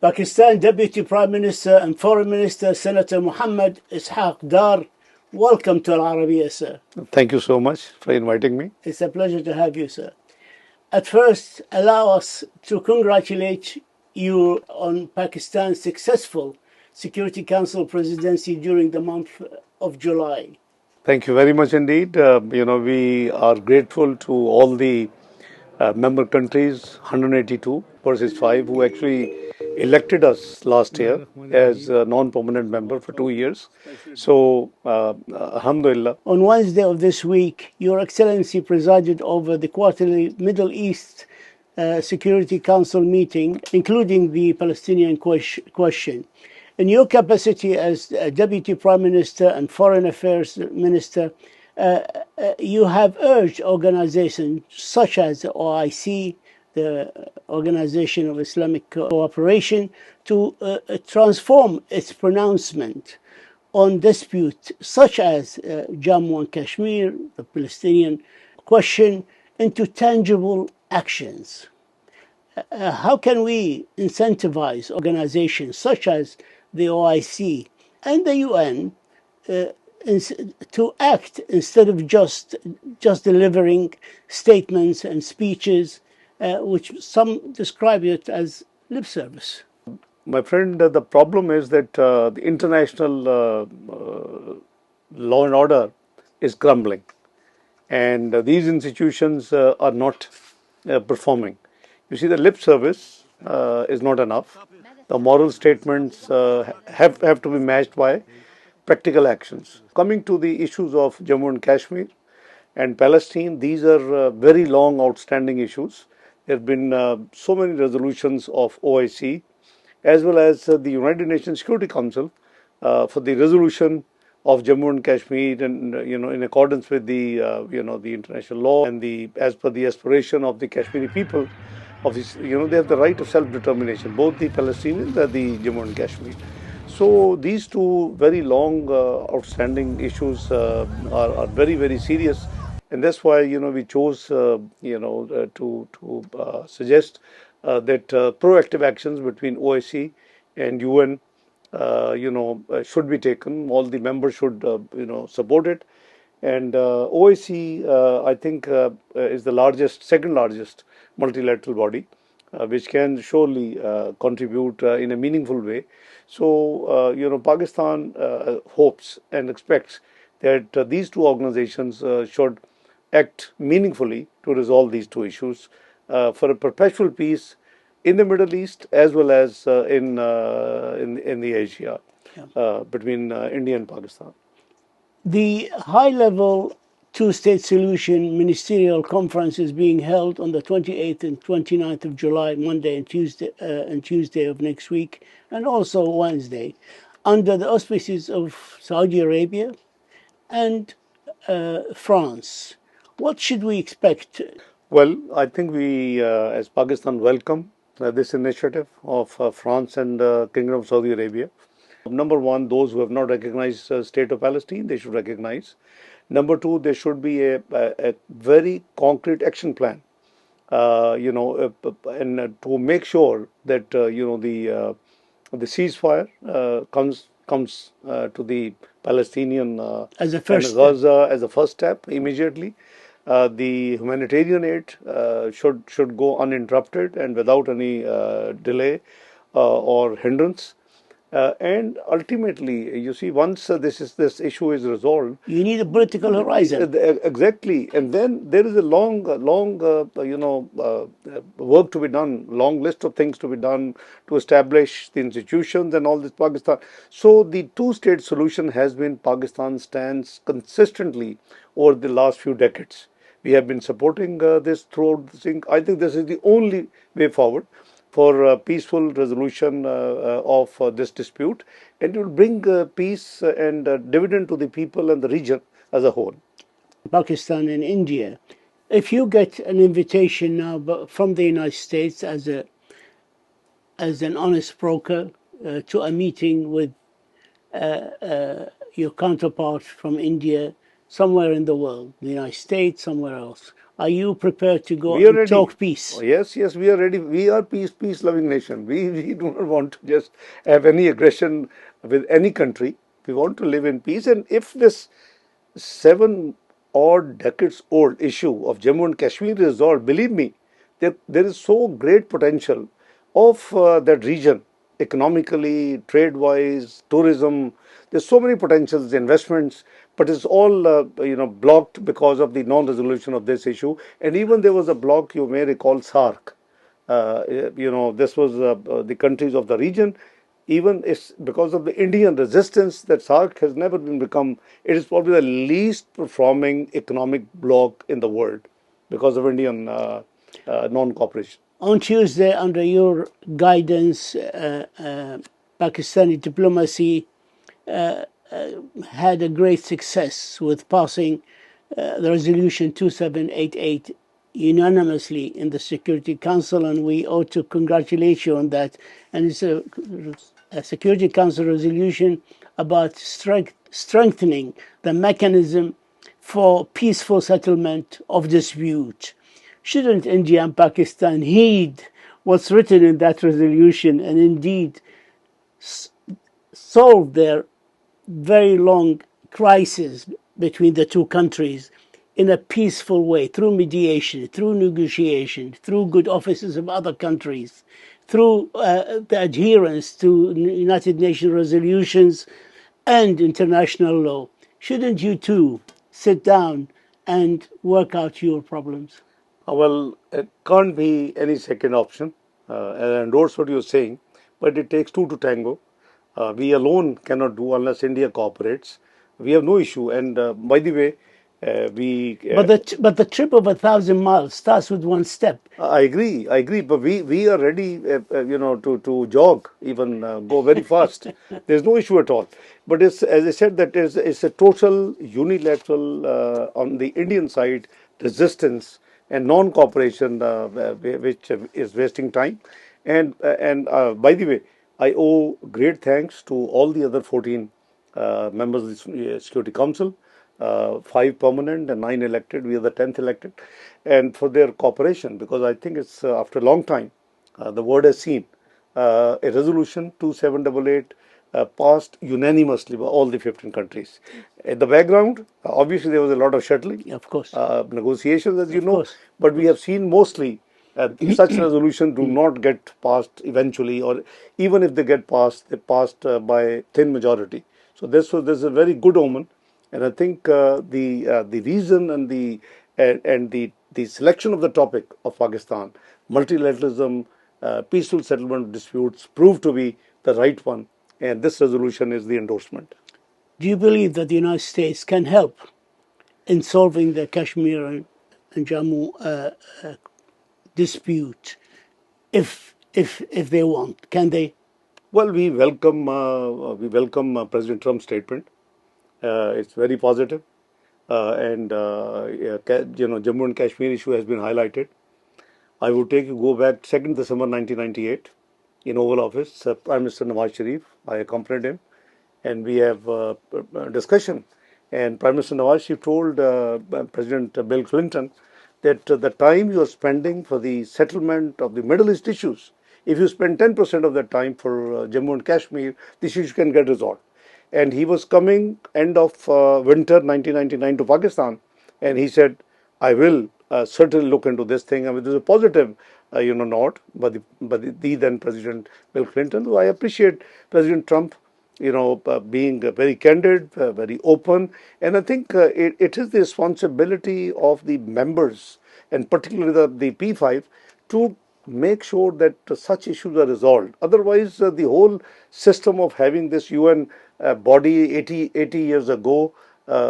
Pakistan Deputy Prime Minister and Foreign Minister Senator Muhammad Ishaq Dar, welcome to Al-Arabiya, sir. Thank you so much for inviting me. It's a pleasure to have you, sir. At first, allow us to congratulate you on Pakistan's successful Security Council presidency during the month of July. Thank you very much indeed. We are grateful to all the member countries, 182 versus 5, who actually elected us last year as a non-permanent member for 2 years. So, Alhamdulillah. On Wednesday of this week, Your Excellency presided over the quarterly Middle East Security Council meeting, including the Palestinian question. In your capacity as Deputy Prime Minister and Foreign Affairs Minister, you have urged organizations such as the OIC, the Organization of Islamic Cooperation, to transform its pronouncement on disputes such as Jammu and Kashmir, the Palestinian question, into tangible actions. How can we incentivize organizations such as the OIC and the UN to act instead of just delivering statements and speeches, which some describe it as lip service? My friend, the problem is that the international law and order is crumbling, and these institutions are not performing. You see, the lip service is not enough. The moral statements have to be matched by practical actions. Coming to the issues of Jammu and Kashmir and Palestine, these are very long outstanding issues. There have been so many resolutions of OIC as well as the United Nations Security Council for the resolution of Jammu and Kashmir, and in accordance with the the international law and as per the aspiration of the Kashmiri people, of this, they have the right of self-determination, both the Palestinians and the Jammu and Kashmir. So these two very long outstanding issues are very, very serious, and that's why we chose to suggest that proactive actions between OIC and UN should be taken. All the members should support it, and OIC I think is the second largest multilateral body, which can surely contribute in a meaningful way. So, Pakistan hopes and expects that these two organizations should act meaningfully to resolve these two issues for a perpetual peace in the Middle East as well as in the Asia between India and Pakistan. The high-level two-state solution ministerial conference is being held on the 28th and 29th of July, Monday and Tuesday of next week, and also Wednesday, under the auspices of Saudi Arabia and France. What should we expect? Well, I think we, as Pakistan, welcome this initiative of France and Kingdom of Saudi Arabia. Number one, those who have not recognized the state of Palestine, they should recognize. Number two, there should be a very concrete action plan, and to make sure that the ceasefire comes to the Palestinian As a first and Gaza as a first step immediately. The humanitarian aid should go uninterrupted and without any delay or hindrance. And ultimately, you see, once this issue is resolved, you need a political horizon. Exactly, and then there is a long work to be done, long list of things to be done to establish the institutions and all this Pakistan. So the two-state solution has been Pakistan's stance consistently over the last few decades. We have been supporting this throughout the thing. I think this is the only way forward for peaceful resolution of this dispute, and it will bring peace and dividend to the people and the region as a whole. Pakistan and India. If you get an invitation now from the United States as an honest broker to a meeting with your counterpart from India, somewhere in the world, the United States, somewhere else, Are you prepared to go We are and ready. talk peace? Yes, yes, we are ready. We are peace-loving nation. We do not want to just have any aggression with any country. We want to live in peace. And if this seven odd decades old issue of Jammu and Kashmir is resolved, believe me, there is so great potential of that region economically, trade wise, tourism. There's so many potentials, investments, but it's all blocked because of the non-resolution of this issue. And even there was a block, you may recall, SARC. This was the countries of the region. Even it's because of the Indian resistance that SARC has never been become. It is probably the least performing economic bloc in the world because of Indian non-cooperation. On Tuesday, under your guidance, Pakistani diplomacy had a great success with passing the resolution 2788 unanimously in the Security Council, and we ought to congratulate you on that. And it's a Security Council resolution about strengthening the mechanism for peaceful settlement of dispute. Shouldn't India and Pakistan heed what's written in that resolution and indeed solve their very long crisis between the two countries in a peaceful way, through mediation, through negotiation, through good offices of other countries, through the adherence to United Nations resolutions and international law? Shouldn't you two sit down and work out your problems? Well, it can't be any second option. And I endorse what you're saying, but it takes two to tango. We alone cannot do unless India cooperates. We have no issue. And by the way, we But the trip of 1,000 miles starts with one step. I agree, but we are ready, to jog, even go very fast. There's no issue at all. But it's, as I said, that is it's a total unilateral on the Indian side resistance and non-cooperation, which is wasting time. And by the way, I owe great thanks to all the other 14 members of the Security Council, five permanent and nine elected. We are the 10th elected, and for their cooperation, because I think it's after a long time, the world has seen a resolution 2788 passed unanimously by all the 15 countries. In the background, obviously, there was a lot of shuttling, Of course. negotiations, as you Of know, course. but we have seen mostly such resolutions do not get passed eventually, or even if they get passed, they passed by thin majority. So this is a very good omen, and I think the reason and the selection of the topic of Pakistan, multilateralism, peaceful settlement of disputes, proved to be the right one, and this resolution is the endorsement. Do you believe that the United States can help in solving the Kashmir and Jammu dispute if they want? Can they? Well, we welcome President Trump's statement. It's very positive, and Jammu and Kashmir issue has been highlighted. I would take you go back 2nd December 1998 in Oval Office. Prime Minister Nawaz Sharif, I accompanied him, and we have discussion. And Prime Minister Nawaz Sharif told President Bill Clinton that the time you are spending for the settlement of the Middle East issues, if you spend 10% of that time for Jammu and Kashmir, this issue can get resolved. And he was coming end of winter 1999 to Pakistan, and he said, I will certainly look into this thing. I mean, there's a positive, note by the then President Bill Clinton. So I appreciate President Trump, being very candid, very open, and I think it is the responsibility of the members, and particularly the P5, to make sure that such issues are resolved. Otherwise, the whole system of having this UN body 80 years ago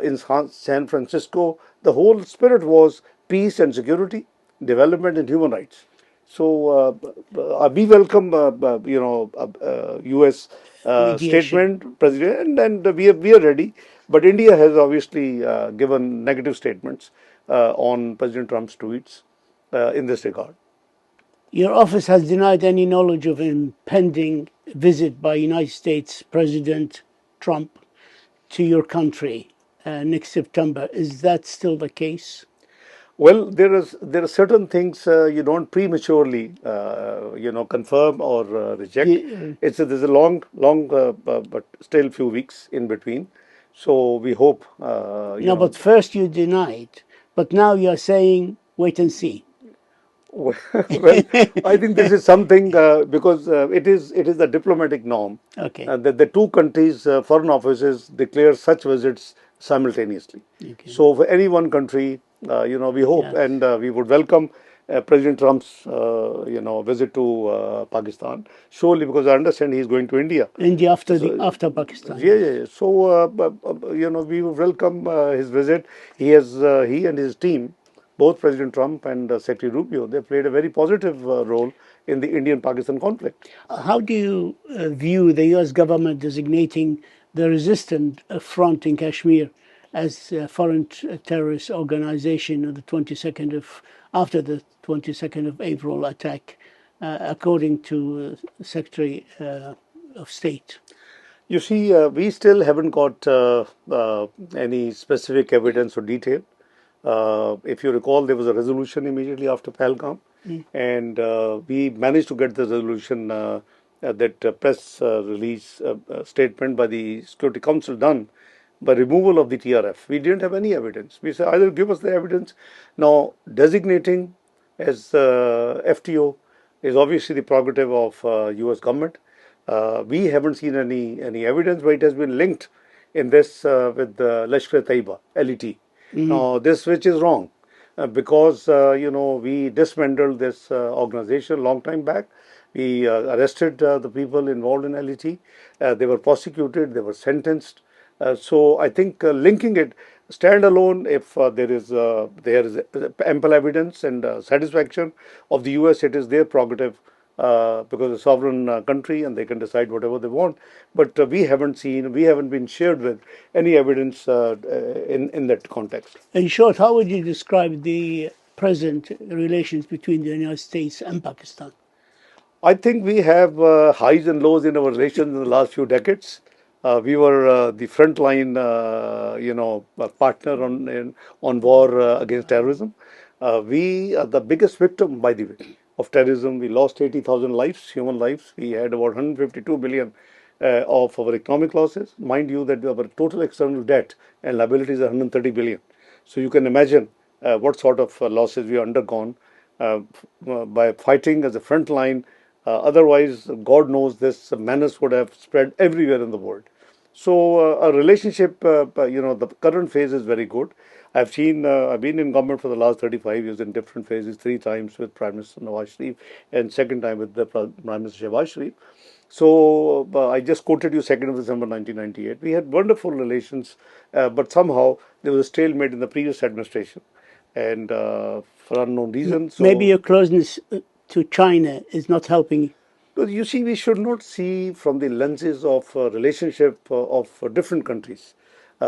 in San Francisco, the whole spirit was peace and security, development and human rights. So we welcome, U.S. Mediation. Statement, President, and we are ready. But India has obviously given negative statements on President Trump's tweets in this regard. Your office has denied any knowledge of an impending visit by United States President Trump to your country next September. Is that still the case? Well, there are certain things you don't prematurely confirm or reject. The, There's a long but still few weeks in between. So we hope no, but first you denied, but now you're saying wait and see. well, I think this is something because it is the diplomatic norm Okay, that the two countries' foreign offices declare such visits simultaneously. okay, So for any one country, we hope yes. and we would welcome President Trump's visit to Pakistan. Surely, because I understand he's going to India. India So, after Pakistan, yeah, yes. yeah, yeah. So, we will welcome his visit. He and his team, both President Trump and Secretary Rubio, they played a very positive role in the Indian-Pakistan conflict. How do you view the U.S. government designating the resistant front in Kashmir as a foreign terrorist organization on the 22nd of after the 22nd of April attack, according to Secretary of State? You see, we still haven't got any specific evidence or detail. If you recall, there was a resolution immediately after Pahalgam, and we managed to get the resolution that press release statement by the Security Council done by removal of the TRF. We didn't have any evidence. We said either give us the evidence. Now, designating as FTO is obviously the prerogative of U.S. government. We haven't seen any evidence, but it has been linked in this with Lashkar-e-Taiba, LET. Now, this which is wrong because we dismantled this organization long time back. We arrested the people involved in LET. They were prosecuted. They were sentenced. So I think linking it standalone, if there is ample evidence and satisfaction of the U.S., it is their prerogative because it's a sovereign country and they can decide whatever they want. But we haven't been shared with any evidence in that context. In short, how would you describe the present relations between the United States and Pakistan? I think we have highs and lows in our relations in the last few decades. We were the frontline, partner on war against terrorism. We are the biggest victim, by the way, of terrorism. We lost 80,000 lives, human lives. We had about 152 billion of our economic losses. Mind you, that our total external debt and liabilities are 130 billion. So you can imagine what sort of losses we have undergone by fighting as a front line. Otherwise, God knows this menace would have spread everywhere in the world. So, our relationship, the current phase is very good. I've been in government for the last 35 years in different phases, three times with Prime Minister Nawaz Sharif and second time with the Prime Minister Shehbaz Sharif. So, I just quoted you 2nd of December 1998. We had wonderful relations, but somehow there was a stalemate in the previous administration and for unknown reasons. Maybe So, your closeness to China is not helping. but you see, we should not see from the lenses of relationship of different countries.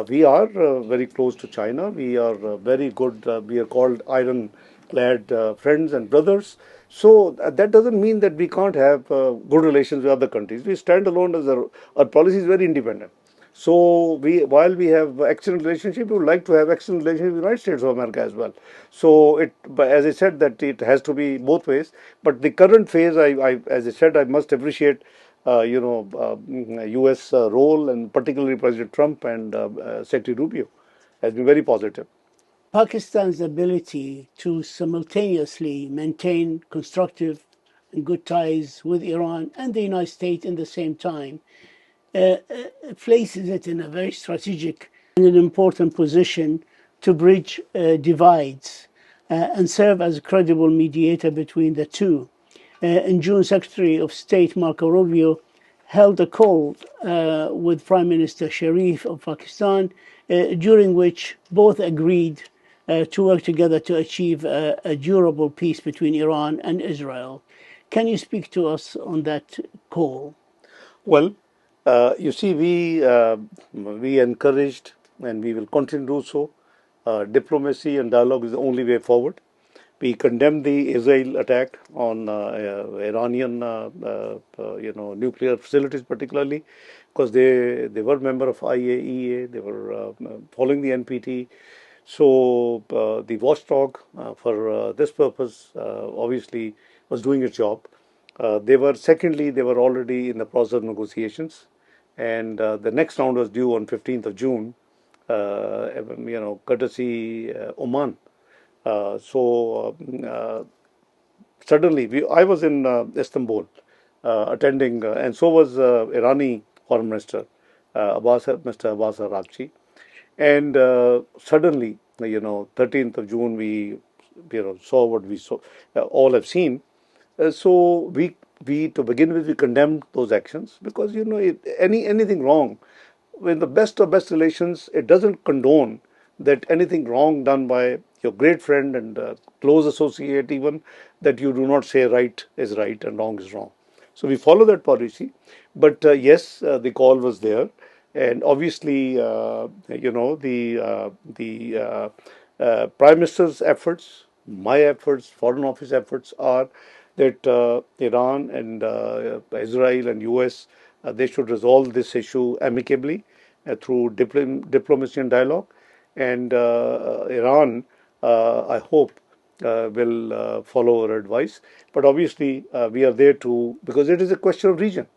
We are very close to China. We are very good. We are called iron-clad friends and brothers. So that doesn't mean that we can't have good relations with other countries. We stand alone as our policy is very independent. So while we have excellent relationship, we would like to have excellent relationship with the United States of America as well. So but as I said, that it has to be both ways. But the current phase, as I said, I must appreciate, U.S. Role and particularly President Trump and Secretary Rubio has been very positive. Pakistan's ability to simultaneously maintain constructive and good ties with Iran and the United States in the same time places it in a very strategic and an important position to bridge divides and serve as a credible mediator between the two. In June, Secretary of State Marco Rubio held a call with Prime Minister Sharif of Pakistan, during which both agreed to work together to achieve a durable peace between Iran and Israel. Can you speak to us on that call? Well, you see, we encouraged and we will continue to do so. Diplomacy and dialogue is the only way forward. We condemn the Israel attack on Iranian, nuclear facilities, particularly because they were member of IAEA. They were following the NPT. So the watchdog for this purpose obviously was doing its job. Secondly, they were already in the process of negotiations, and the next round was due on 15th of June. Courtesy Oman. Suddenly, I was in Istanbul attending, and so was Irani Foreign Minister Mr. Abbas Araghchi. And suddenly, 13th of June, we saw what we saw, all have seen. So we to begin with we condemned those actions because anything wrong, in the best of best relations, it doesn't condone that anything wrong done by your great friend and close associate, even, that you do not say right is right and wrong is wrong. So we follow that policy. But yes, the call was there, and obviously, the Prime Minister's efforts, my efforts, Foreign Office efforts are that Iran and Israel and US, they should resolve this issue amicably through diplomacy and dialogue. And Iran, I hope, will follow our advice. But obviously, we are there to, because it is a question of region.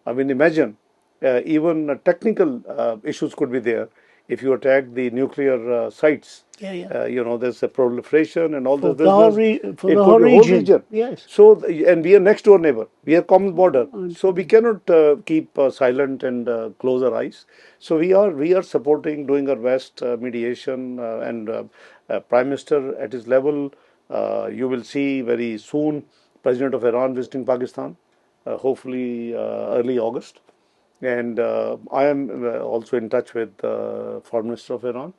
I mean, imagine even technical issues could be there if you attack the nuclear sites. Yeah, yeah. There's a proliferation and all For this. the whole, It for the could whole be a whole region. Yes. So, and we are next door neighbor. We are common border. So we cannot keep silent and close our eyes. So we are supporting, doing our best mediation and Prime Minister at his level. You will see very soon President of Iran visiting Pakistan, hopefully early August. And I am also in touch with the Foreign Minister of Iran.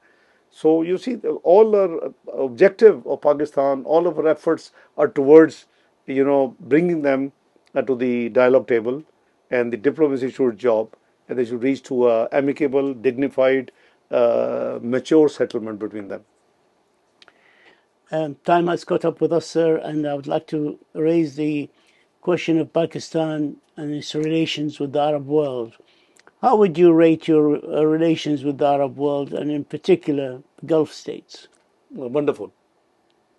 So you see, all our objective of Pakistan, all of our efforts are towards, bringing them to the dialogue table, and the diplomacy should job, and they should reach to a amicable, dignified, mature settlement between them. Time has caught up with us, sir, and I would like to raise the question of Pakistan and its relations with the Arab world. How would you rate your relations with the Arab world, and in particular, Gulf states? Wonderful.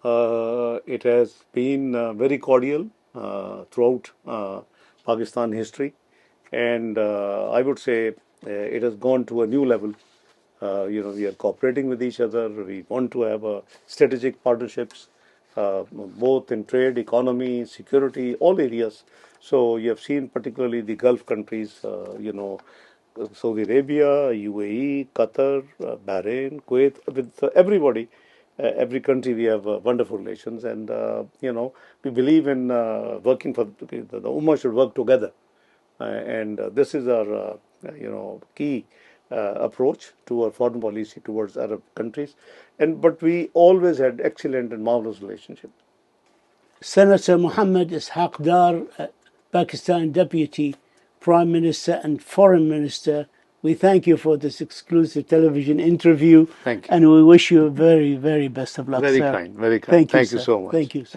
It has been very cordial throughout Pakistan history, and I would say it has gone to a new level. We are cooperating with each other. We want to have strategic partnerships, both in trade, economy, security, all areas. So you have seen particularly the Gulf countries, Saudi Arabia, UAE, Qatar, Bahrain, Kuwait, with everybody, every country we have wonderful relations, and we believe in working for the Ummah should work together, and this is our key approach to our foreign policy towards Arab countries, but we always had excellent and marvelous relationship. Senator Muhammad Ishaq Dar, Pakistan Deputy Prime Minister and Foreign Minister, we thank you for this exclusive television interview. Thank you. And we wish you a very, very best of luck, Very sir. kind, very kind. Thank you, Thank you sir. so much. Thank you, sir.